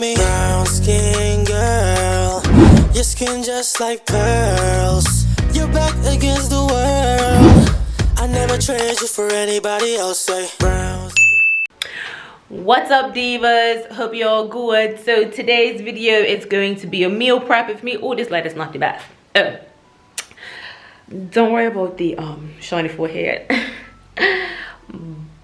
Brown skin girl, your skin just like pearls. You're back against the world. I never trade you for anybody else. Say brown. What's up, divas? Hope you're all good. So today's video is going to be a meal prep with me. Oh, this light is not the best. Oh, don't worry about the shiny forehead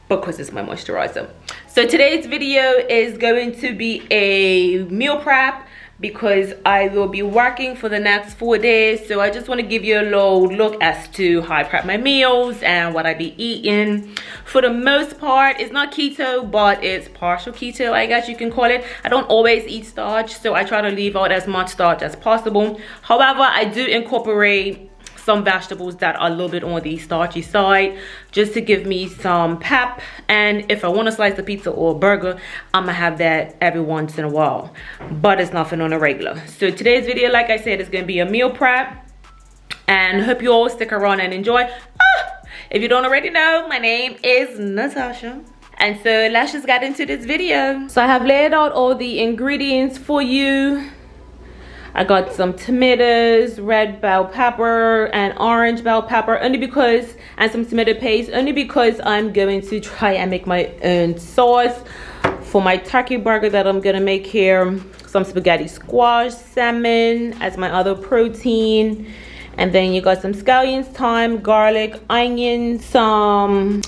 because it's my moisturizer. So today's video is going to be a meal prep because I will be working for the next 4 days. So I just want to give you a little look as to how I prep my meals and what I be eating. For the most part, it's not keto, but it's partial keto, I guess you can call it. I don't always eat starch, so I try to leave out as much starch as possible. However, I do incorporate some vegetables that are a little bit on the starchy side just to give me some pep. And if I want a slice of pizza or a burger, I'm gonna have that every once in a while, but it's nothing on a regular. So today's video, like I said, is gonna be a meal prep, and hope you all stick around and enjoy. If you don't already know, my name is Natasha, and so let's just get into this video. So I have laid out all the ingredients for you. I got some tomatoes, red bell pepper, and orange bell pepper, and some tomato paste, only because I'm going to try and make my own sauce for my turkey burger that I'm gonna make here. Some spaghetti squash, salmon as my other protein. And then you got some scallions, thyme, garlic, onion, some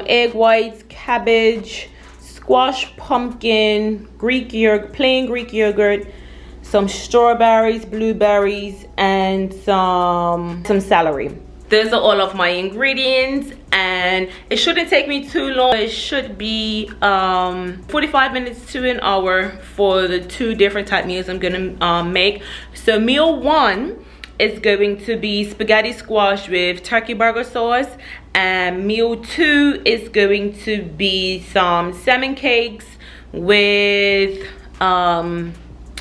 egg whites, cabbage, squash, pumpkin, plain Greek yogurt, some strawberries, blueberries, and some celery. Those are all of my ingredients, and it shouldn't take me too long. It should be 45 minutes to an hour for the two different type meals I'm gonna make. So meal one is going to be spaghetti squash with turkey burger sauce, and meal two is going to be some salmon cakes with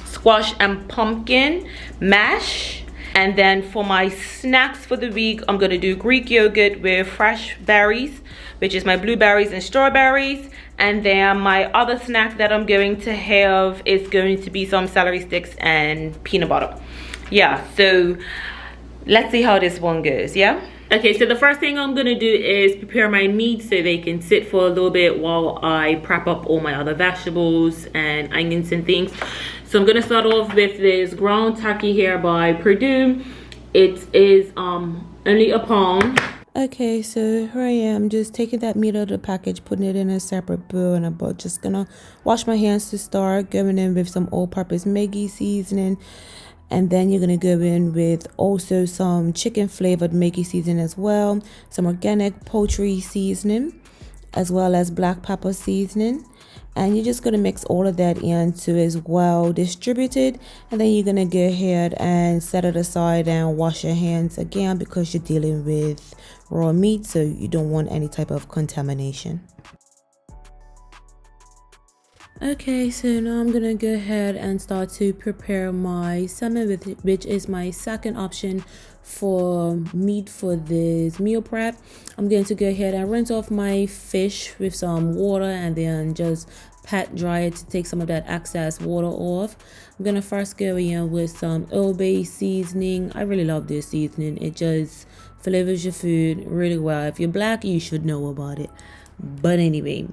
squash and pumpkin mash. And then for my snacks for the week, I'm gonna do Greek yogurt with fresh berries, which is my blueberries and strawberries. And then my other snack that I'm going to have is going to be some celery sticks and peanut butter. Yeah, so let's see how this one goes. Yeah, okay, so the first thing I'm gonna do is prepare my meat so they can sit for a little bit while I prep up all my other vegetables and onions and things. So I'm gonna start off with this ground turkey here by Purdue. It is only a pound. Okay, so here I am just taking that meat out of the package, putting it in a separate bowl, and I'm just gonna wash my hands to start, going in with some all-purpose Maggi seasoning. And then you're gonna go in with also some chicken flavored Maggi seasoning as well, some organic poultry seasoning, as well as black pepper seasoning. And you're just gonna mix all of that into as well distributed, and then you're gonna go ahead and set it aside and wash your hands again because you're dealing with raw meat, so you don't want any type of contamination. Okay, so now I'm gonna go ahead and start to prepare my salmon, which is my second option for meat for this meal prep. I'm going to go ahead and rinse off my fish with some water and then just pat dry it to take some of that excess water off. I'm gonna first go in with some oil-based seasoning. I really love this seasoning. It just flavors your food really well. If you're black, you should know about it. But anyway,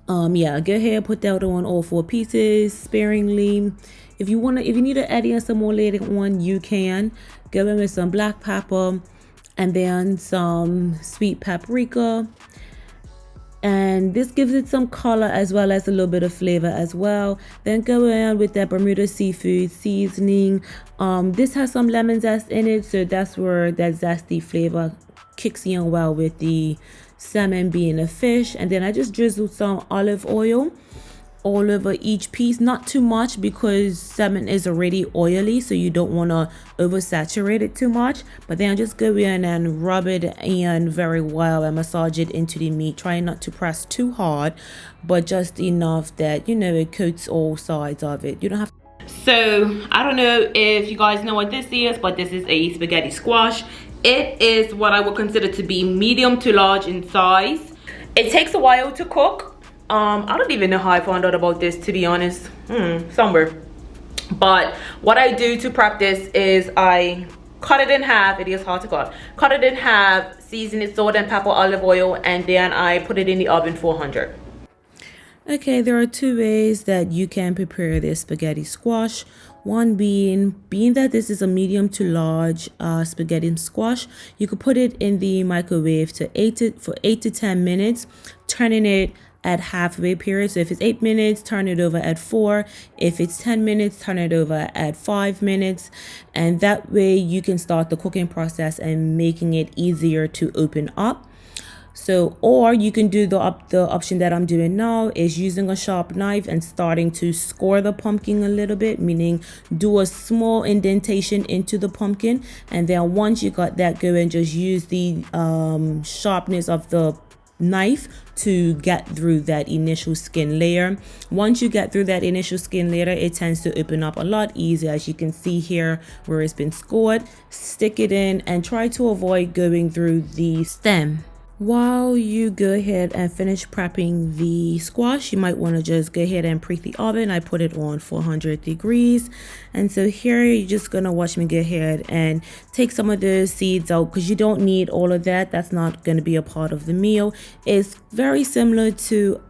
yeah, go ahead, put that on all 4 pieces sparingly. If you need to add in some more later on, you can. Go in with some black pepper and then some sweet paprika. And this gives it some color as well as a little bit of flavor as well. Then go in with that Bermuda seafood seasoning. This has some lemon zest in it, so that's where that zesty flavor kicks in well with the salmon being a fish. And then I just drizzled some olive oil all over each piece, not too much because salmon is already oily, so you don't want to oversaturate it too much. But then just go in and rub it in very well and massage it into the meat. Try not to press too hard, but just enough that it coats all sides of it. You don't have. So I don't know if you guys know what this is, but this is a spaghetti squash. It is what I would consider to be medium to large in size. It takes a while to cook. I don't even know how I found out about this, to be honest. Somewhere. But what I do to prep this is I cut it in half. It is hard to cut it in half, season it, salt and pepper, olive oil, and then I put it in the oven 400. Okay, there are two ways that you can prepare this spaghetti squash. One being that this is a medium to large spaghetti squash, you could put it in the microwave for 8 to 10 minutes, turning it at halfway period. So if it's 8 minutes, turn it over at 4. If it's 10 minutes, turn it over at 5 minutes. And that way you can start the cooking process and making it easier to open up. So, or you can do the option that I'm doing now is using a sharp knife and starting to score the pumpkin a little bit, meaning do a small indentation into the pumpkin. And then once you got that going, just use the sharpness of the knife to get through that initial skin layer. Once you get through that initial skin layer, it tends to open up a lot easier, as you can see here where it's been scored. Stick it in and try to avoid going through the stem. While you go ahead and finish prepping the squash, you might want to just go ahead and preheat the oven. I put it on 400 degrees. And so here you're just going to watch me go ahead and take some of the seeds out, because you don't need all of that. That's not going to be a part of the meal. It's very similar to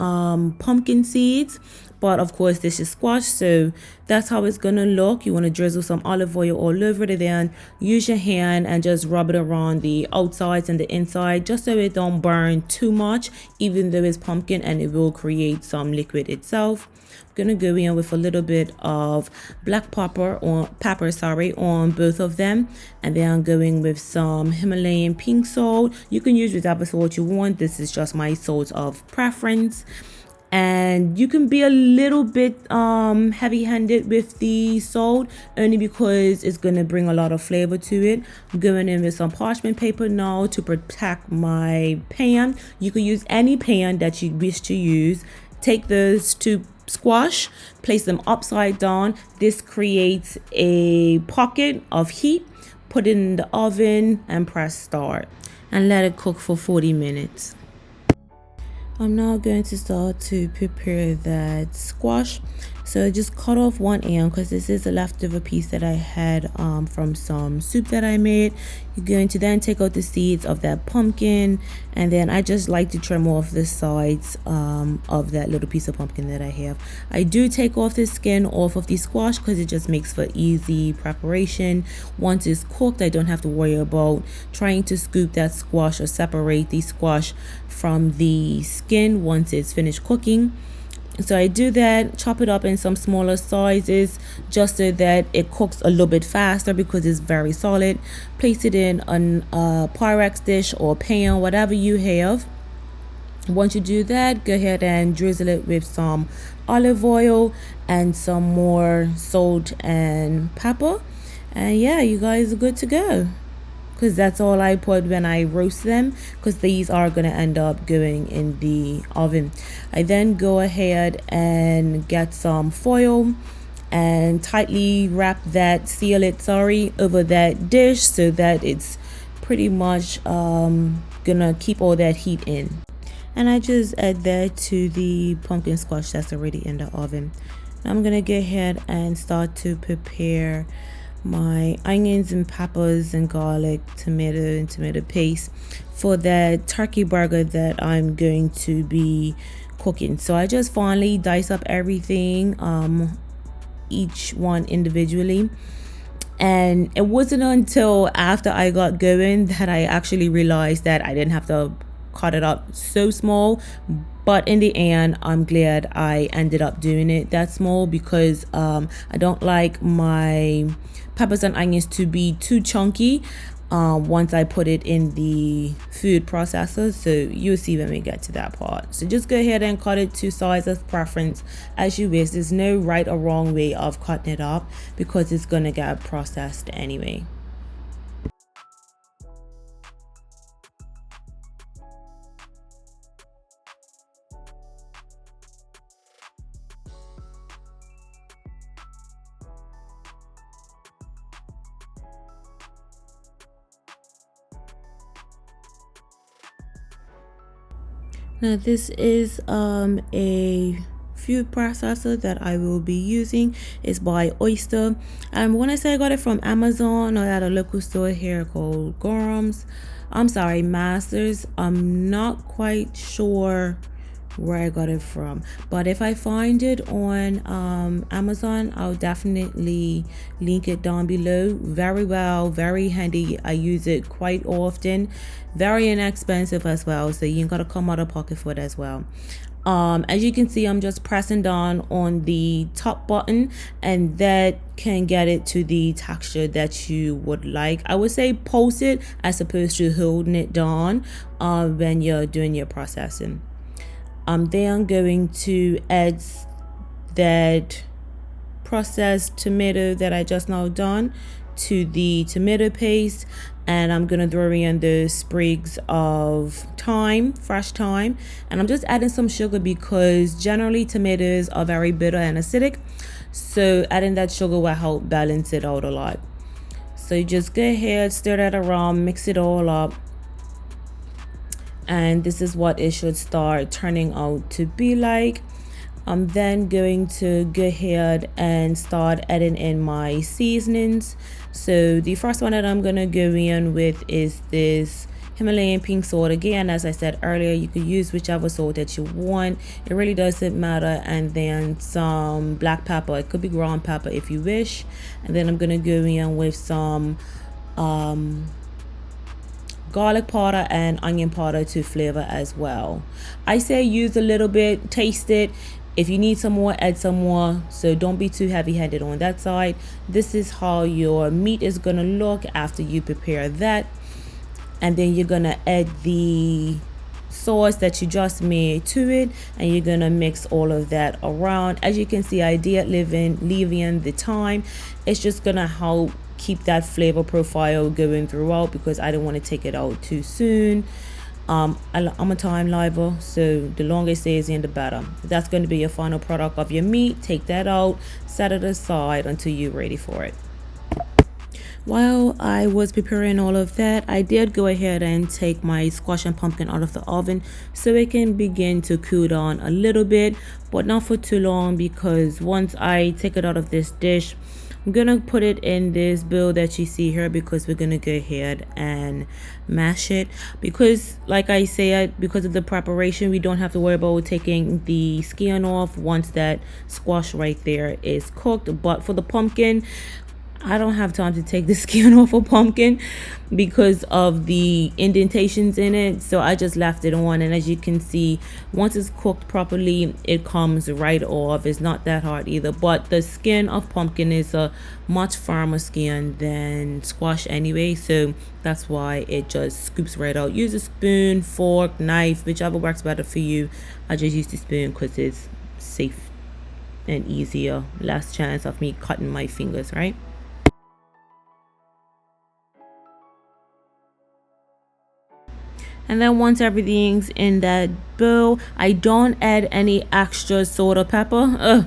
pumpkin seeds. But of course, this is squash, so that's how it's gonna look. You want to drizzle some olive oil all over it, then use your hand and just rub it around the outsides and the inside, just so it don't burn too much, even though it's pumpkin, and it will create some liquid itself. I'm gonna go in with a little bit of black pepper on both of them, and then I'm going with some Himalayan pink salt. You can use whatever salt you want. This is just my salt of preference. And you can be a little bit heavy-handed with the salt, only because it's going to bring a lot of flavor to it. I'm going in with some parchment paper now to protect my pan. You can use any pan that you wish to use. Take those two squash, place them upside down. This creates a pocket of heat. Put it in the oven and press start and let it cook for 40 minutes. I'm now going to start to prepare that squash. So I just cut off one end, because this is a leftover piece that I had from some soup that I made. You're going to then take out the seeds of that pumpkin, and then I just like to trim off the sides of that little piece of pumpkin that I have. I do take off the skin off of the squash because it just makes for easy preparation. Once it's cooked, I don't have to worry about trying to scoop that squash or separate the squash from the skin once it's finished cooking. So I do that, chop it up in some smaller sizes just so that it cooks a little bit faster, because it's very solid. Place it in a Pyrex dish or pan, whatever you have. Once you do that, go ahead and drizzle it with some olive oil and some more salt and pepper. And yeah, you guys are good to go. Because that's all I put when I roast them, because these are going to end up going in the oven. I then go ahead and get some foil and tightly wrap that celery over that dish, so that it's pretty much gonna keep all that heat in. And I just add that to the pumpkin squash that's already in the oven. I'm gonna go ahead and start to prepare my onions and peppers and garlic, tomato and tomato paste for that turkey burger that I'm going to be cooking. So I just finally dice up everything, each one individually. And it wasn't until after I got going that I actually realized that I didn't have to cut it up so small. But in the end, I'm glad I ended up doing it that small, because I don't like my peppers and onions to be too chunky once I put it in the food processor. So you'll see when we get to that part. So just go ahead and cut it to size of preference as you wish. There's no right or wrong way of cutting it up, because it's gonna get processed anyway. Now this is a food processor that I will be using. It's by Oyster. When I say I got it from Amazon or at a local store here called Masters. I'm not quite sure where I got it from, but if I find it on Amazon, I'll definitely link it down below. Very handy. I use it quite often. Very inexpensive as well, so you ain't gotta come out of pocket for it as well. As you can see, I'm just pressing down on the top button, and that can get it to the texture that you would like. I would say pulse it as opposed to holding it down when you're doing your processing. Then I'm going to add that processed tomato that I just now done to the tomato paste, and I'm gonna throw in the sprigs of thyme, fresh thyme, and I'm just adding some sugar because generally tomatoes are very bitter and acidic, so adding that sugar will help balance it out a lot. So you just go ahead, stir that around, mix it all up, and this is what it should start turning out to be like. I'm then going to go ahead and start adding in my seasonings. So the first one that I'm gonna go in with is this Himalayan pink salt. Again, as I said earlier, you could use whichever salt that you want. It really doesn't matter. And then some black pepper. It could be ground pepper if you wish. And then I'm gonna go in with some garlic powder and onion powder to flavor as well. I say use a little bit, taste it. If you need some more, add some more. So don't be too heavy-handed on that side. This is how your meat is gonna look after you prepare that. And then you're gonna add the sauce that you just made to it, and you're gonna mix all of that around. As you can see, I did leave in the thyme. It's just gonna help keep that flavor profile going throughout because I don't want to take it out too soon. I'm a time liver, so the longer it stays in, the better. That's going to be your final product of your meat. Take that out, set it aside until you're ready for it. While I was preparing all of that, I did go ahead and take my squash and pumpkin out of the oven so it can begin to cool down a little bit, but not for too long, because once I take it out of this dish, I'm gonna put it in this bowl that you see here, because we're gonna go ahead and mash it. Because like I said, because of the preparation, we don't have to worry about taking the skin off once that squash right there is cooked. But for the pumpkin, I don't have time to take the skin off a pumpkin because of the indentations in it, so I just left it on. And as you can see, once it's cooked properly, it comes right off. It's not that hard either, but the skin of pumpkin is a much firmer skin than squash anyway, so that's why it just scoops right out. Use a spoon, fork, knife, whichever works better for you. I just use the spoon because it's safe and easier, less chance of me cutting my fingers, right? And then once everything's in that bowl, I don't add any extra salt or pepper.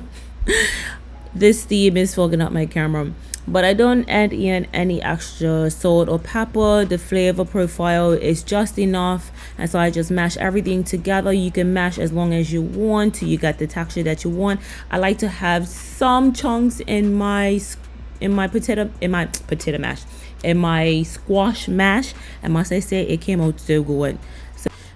This steam is fogging up my camera. But I don't add in any extra salt or pepper. The flavor profile is just enough. And so I just mash everything together. You can mash as long as you want till you get the texture that you want. I like to have some chunks in my squash mash, and must I say, it came out so good.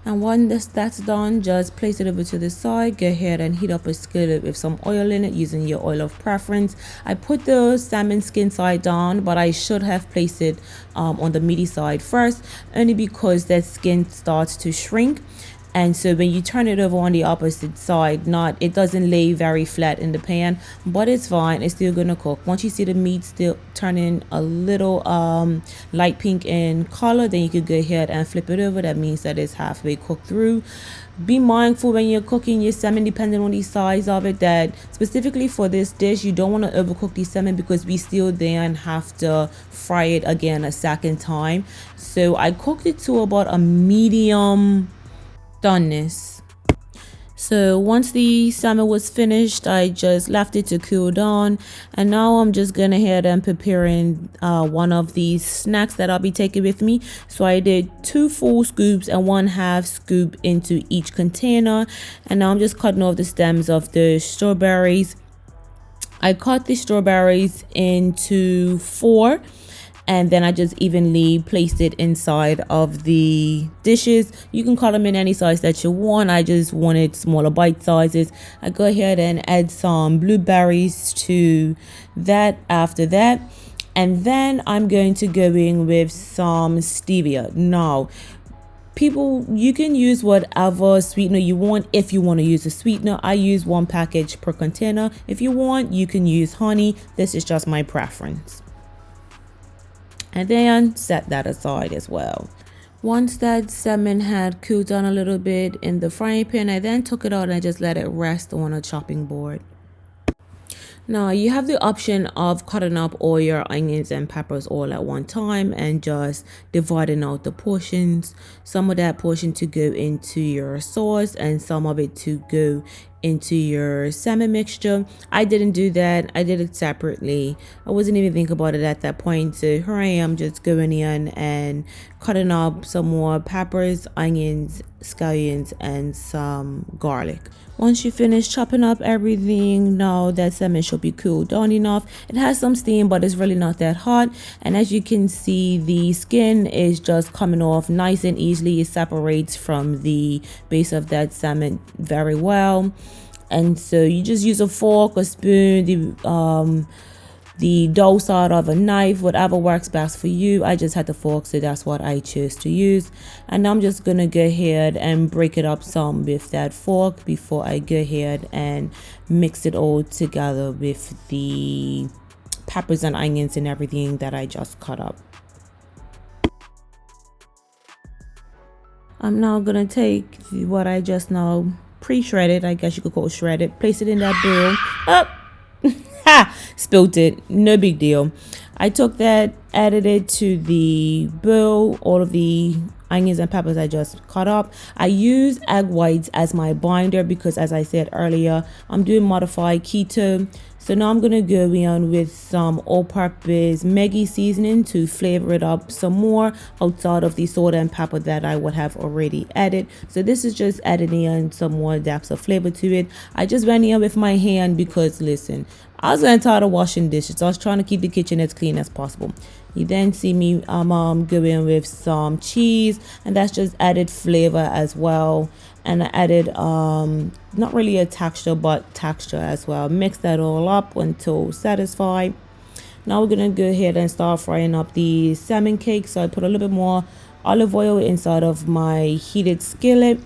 And once that's done, just place it over to the side. Go ahead and heat up a skillet with some oil in it, using your oil of preference. I put the salmon skin side down, but I should have placed it on the meaty side first, only because that skin starts to shrink. And so when you turn it over on the opposite side, it doesn't lay very flat in the pan, but it's fine. It's still gonna cook. Once you see the meat still turning a little light pink in color, then you could go ahead and flip it over. That means that it's halfway cooked through. Be mindful when you're cooking your salmon, depending on the size of it, that specifically for this dish, you don't want to overcook the salmon because we still then have to fry it again a second time. So I cooked it to about a medium doneness. So once the salmon was finished, I just left it to cool down, and now I'm just gonna ahead and preparing one of these snacks that I'll be taking with me. So I did 2 full scoops and 1/2 scoop into each container, and now I'm just cutting off the stems of the strawberries. I cut the strawberries into 4, and then I just evenly placed it inside of the dishes. You can cut them in any size that you want. I just wanted smaller bite sizes. I go ahead and add some blueberries to that after that, and then I'm going to go in with some stevia. Now, people, you can use whatever sweetener you want. If you want to use a sweetener, I use 1 package per container. If you want, you can use honey. This is just my preference. And then set that aside as well. Once that salmon had cooled down a little bit in the frying pan, I then took it out and I just let it rest on a chopping board. Now you have the option of cutting up all your onions and peppers all at one time and just dividing out the portions. Some of that portion to go into your sauce and some of it to go into your salmon mixture. I didn't do that. I did it separately. I wasn't even thinking about it at that point. So here I am just going in and cutting up some more peppers, onions, scallions, and some garlic. Once you finish chopping up everything, now that salmon should be cooled down enough. It has some steam, but it's really not that hot. And as you can see, the skin is just coming off nice and easily. It separates from the base of that salmon very well. And so you just use a fork, a spoon, the dough side of a knife, whatever works best for you. I just had the fork, so that's what I chose to use. And now I'm just gonna go ahead and break it up some with that fork before I go ahead and mix it all together with the peppers and onions and everything that I just cut up. I'm now gonna take what I just now pre-shredded, I guess you could call it shredded, place it in that bowl. Ha! Spilled it. No big deal. I took that, added it to the bowl, all of the onions and peppers I just cut up. I use egg whites as my binder because, as I said earlier, I'm doing modified keto. So now I'm gonna go in with some all-purpose Maggi seasoning to flavor it up some more outside of the salt and pepper that I would have already added. So this is just adding in some more depths of flavor to it. I just went in with my hand because, listen, I was getting tired of washing dishes. I was trying to keep the kitchen as clean as possible. You then see me go in with some cheese, and that's just added flavor as well. And I added not really a texture, but texture as well. Mix that all up until satisfied. Now we're gonna go ahead and start frying up the salmon cake. So I put a little bit more olive oil inside of my heated skillet,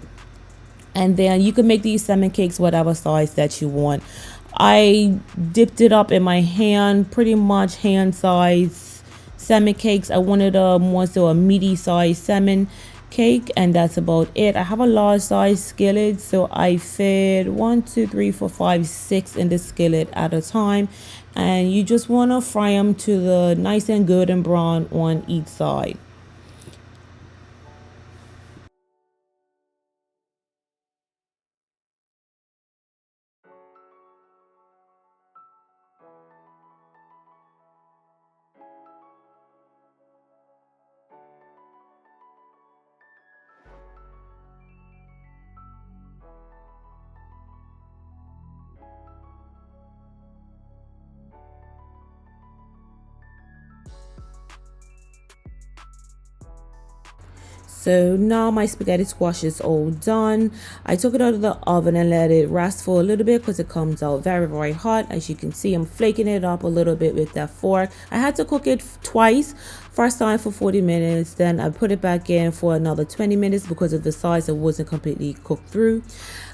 and then you can make these salmon cakes whatever size that you want. I dipped it up in my hand, pretty much hand size salmon cakes. I wanted more so a meaty size salmon cake, and that's about it. I have a large size skillet, so I fed 1, 2, 3, 4, 5, 6 in the skillet at a time, and you just want to fry them to the nice and golden brown on each side. So now my spaghetti squash is all done. I took it out of the oven and let it rest for a little bit because it comes out very, very hot. As you can see, I'm flaking it up a little bit with that fork. I had to cook it twice. First time for 40 minutes, then I put it back in for another 20 minutes because of the size. It wasn't completely cooked through.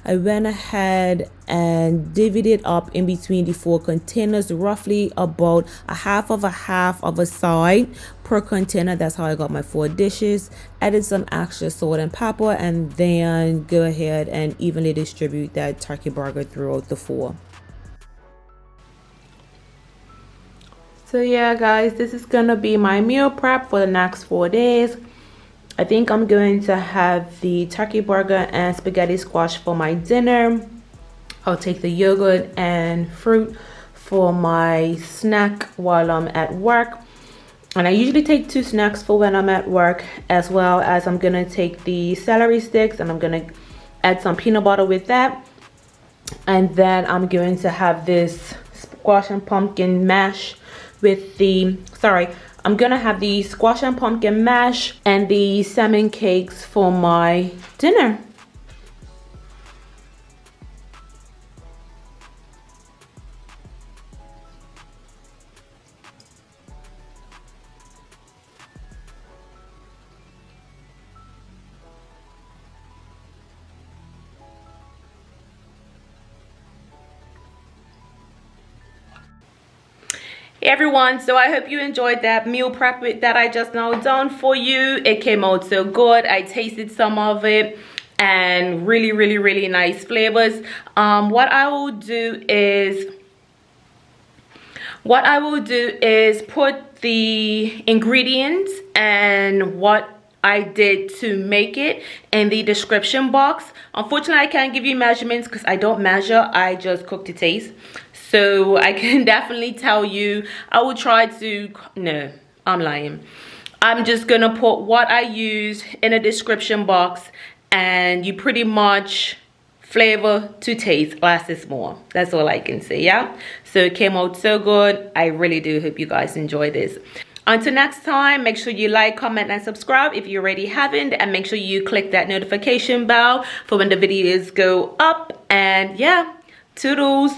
I went ahead and divvied it up in between the 4 containers, roughly about a half of a side per container. That's how I got my 4 dishes. Added some extra salt and pepper, and then go ahead and evenly distribute that turkey burger throughout the 4. So yeah guys, this is gonna be my meal prep for the next 4 days. I think I'm going to have the turkey burger and spaghetti squash for my dinner. I'll take the yogurt and fruit for my snack while I'm at work. And I usually take 2 snacks for when I'm at work, as well as I'm gonna take the celery sticks and I'm gonna add some peanut butter with that. And then I'm going to have this squash and pumpkin mash with the, I'm gonna have the squash and pumpkin mash and the salmon cakes for my dinner. Hey everyone, so I hope you enjoyed that meal prep that I just now done for you. It came out so good. I tasted some of it and really nice flavors. What I will do is put the ingredients and what I did to make it in the description box. Unfortunately, I can't give you measurements because I don't measure. I just cook to taste. So I can definitely tell you, I will try to, no, I'm lying. I'm just gonna put what I used in a description box and you pretty much flavor to taste, less is more. That's all I can say, yeah? So it came out so good. I really do hope you guys enjoy this. Until next time, make sure you like, comment, and subscribe if you already haven't. And make sure you click that notification bell for when the videos go up. And yeah, toodles.